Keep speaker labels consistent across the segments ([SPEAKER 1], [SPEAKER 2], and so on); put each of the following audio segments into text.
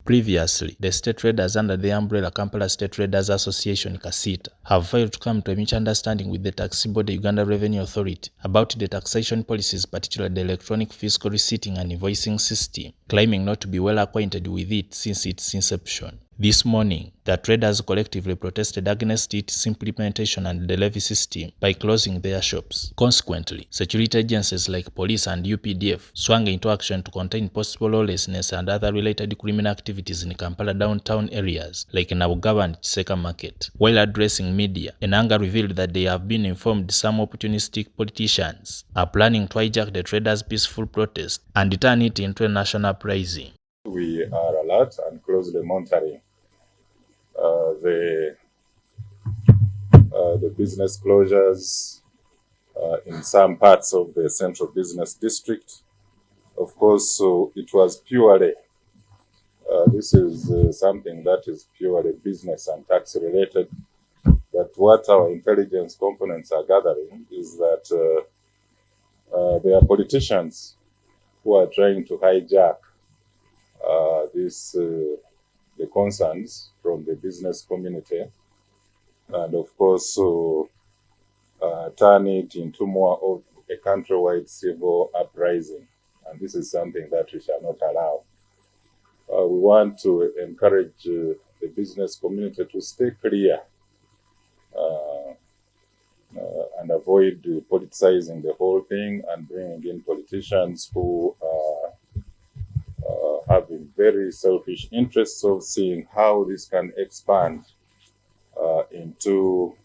[SPEAKER 1] Previously, the state traders under the umbrella Kampala State Traders Association (KASITA) have failed to come to a mutual understanding with the taxi body Uganda Revenue Authority about the taxation policies, particularly the electronic fiscal receipting and invoicing system, claiming not to be well acquainted with it since its inception. This morning, the traders collectively protested against its implementation and the levy system by closing their shops. Consequently, security agencies like police and UPDF swung into action to contain possible lawlessness and other related criminal activities in Kampala downtown areas like Nabugaba and Chiseka Market. While addressing media, Enanga revealed that they have been informed some opportunistic politicians are planning to hijack the traders' peaceful protest and turn it into a national uprising.
[SPEAKER 2] We are alert and closely monitoring the business closures in some parts of the central business district. Of course, so it was purely, this is something that is purely business and tax related. But what our intelligence components are gathering is that there are politicians who are trying to hijack the concerns from the business community, and of course, so turn it into more of a countrywide civil uprising. And this is something that we shall not allow. We want to encourage the business community to stay clear and avoid politicizing the whole thing and bringing in politicians who are having very selfish interests of seeing how this can expand into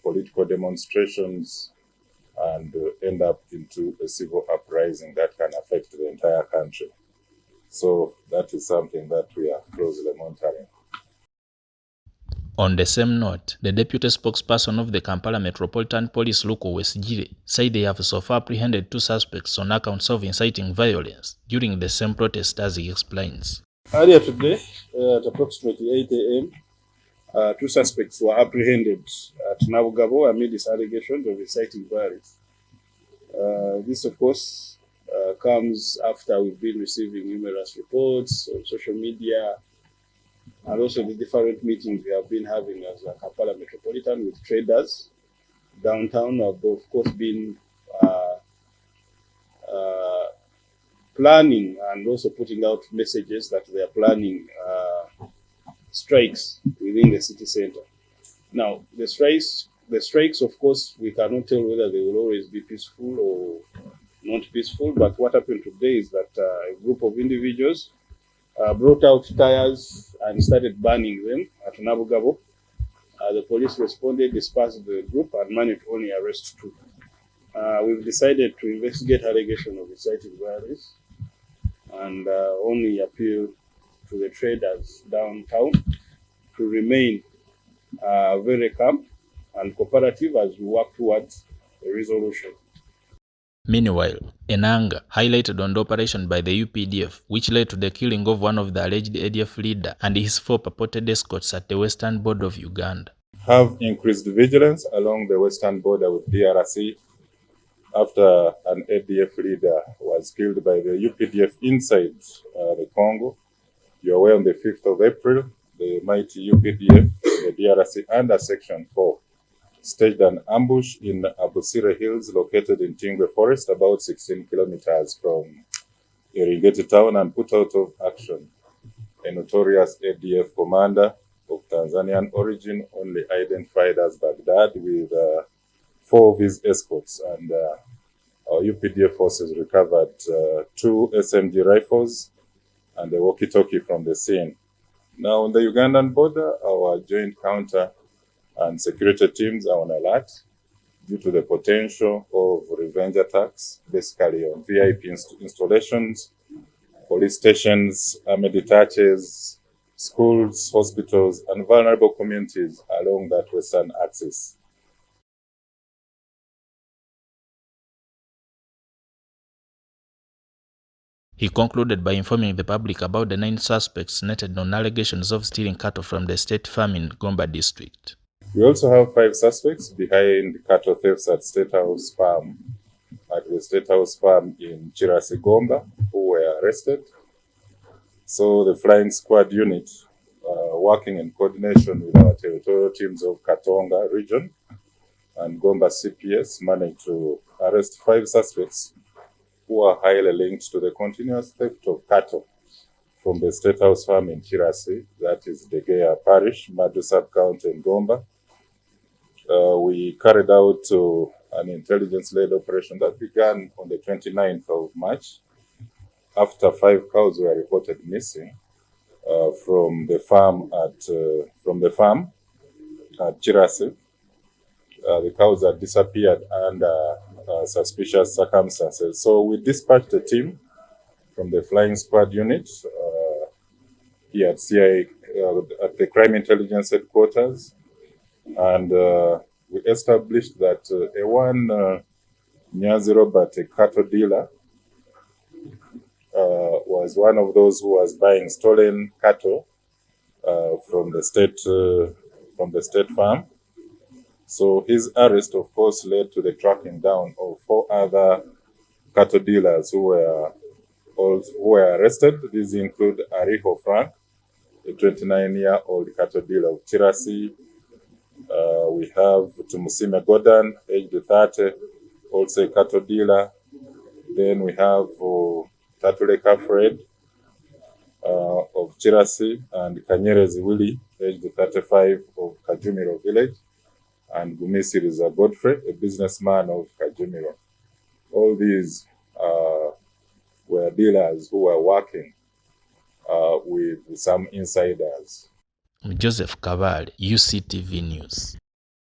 [SPEAKER 2] political demonstrations and end up into a civil uprising that can affect the entire country. So that is something that we are closely monitoring.
[SPEAKER 1] On the same note, the deputy spokesperson of the Kampala Metropolitan Police, Luko Westgire, said they have so far apprehended 2 suspects on accounts of inciting violence during the same protest, as he explains.
[SPEAKER 3] Earlier today, at approximately 8 a.m., 2 suspects were apprehended at Nabugabo amid these allegations of inciting violence. This, of course, comes after we've been receiving numerous reports on social media and also the different meetings we have been having as a Kampala Metropolitan with traders downtown have, of course, been planning and also putting out messages that they are planning strikes within the city center. Now, the strikes, of course, we cannot tell whether they will always be peaceful or not peaceful, but what happened today is that a group of individuals brought out tires and started burning them at Nabugabo. The police responded, dispersed the group, and managed to only arrest 2. We've decided to investigate allegation of inciting violence and only appeal to the traders downtown to remain very calm and cooperative as we work towards a resolution.
[SPEAKER 1] Meanwhile, Enanga highlighted on the operation by the UPDF, which led to the killing of one of the alleged ADF leader and his 4 purported escorts at the western border of Uganda.
[SPEAKER 2] Have increased vigilance along the western border with DRC after an ADF leader was killed by the UPDF inside the Congo. You're aware on the 5th of April, the mighty UPDF, the DRC under Section 4, staged an ambush in Abusire Hills located in Tingwe Forest, about 16 kilometers from Eringeti town, and put out of action a notorious ADF commander of Tanzanian origin, only identified as Baghdad, with 4 of his escorts. And our UPDF forces recovered 2 SMG rifles and a walkie-talkie from the scene. Now, on the Ugandan border, our joint counter and security teams are on alert due to the potential of revenge attacks, basically on VIP installations, police stations, army detaches, schools, hospitals, and vulnerable communities along that western axis.
[SPEAKER 1] He concluded by informing the public about the 9 suspects netted on allegations of stealing cattle from the state farm in Gomba district.
[SPEAKER 2] We also have 5 suspects behind cattle thefts at the State House Farm in Chirasi Gomba, who were arrested. So the flying squad unit, working in coordination with our territorial teams of Katonga region and Gomba CPS, managed to arrest 5 suspects who are highly linked to the continuous theft of cattle from the State House farm in Chirasi, that is Degeya Parish, Madu Sub-County in Gomba. We carried out an intelligence-led operation that began on the 29th of March after 5 cows were reported missing from the farm at Chirasi. The cows had disappeared under suspicious circumstances. So we dispatched a team from the flying squad unit here at CIA, at the crime intelligence headquarters, and we established that a one Nyazi Robert, a cattle dealer, was one of those who was buying stolen cattle from the state farm. So his arrest, of course, led to the tracking down of 4 other cattle dealers who were arrested. These include Ariho Frank, a 29-year-old cattle dealer of Chirasi. We have Tumusime Gordon, aged 30, also a cattle dealer. Then we have Tatuleka Fred of Chirasi, and Kanyerezi Willie, aged 35, of Kajumiro village, and Gumisiriza Godfrey, a businessman of Kajumiro. All these were dealers who were working with some insiders.
[SPEAKER 1] Joseph Kabale, UCTV News.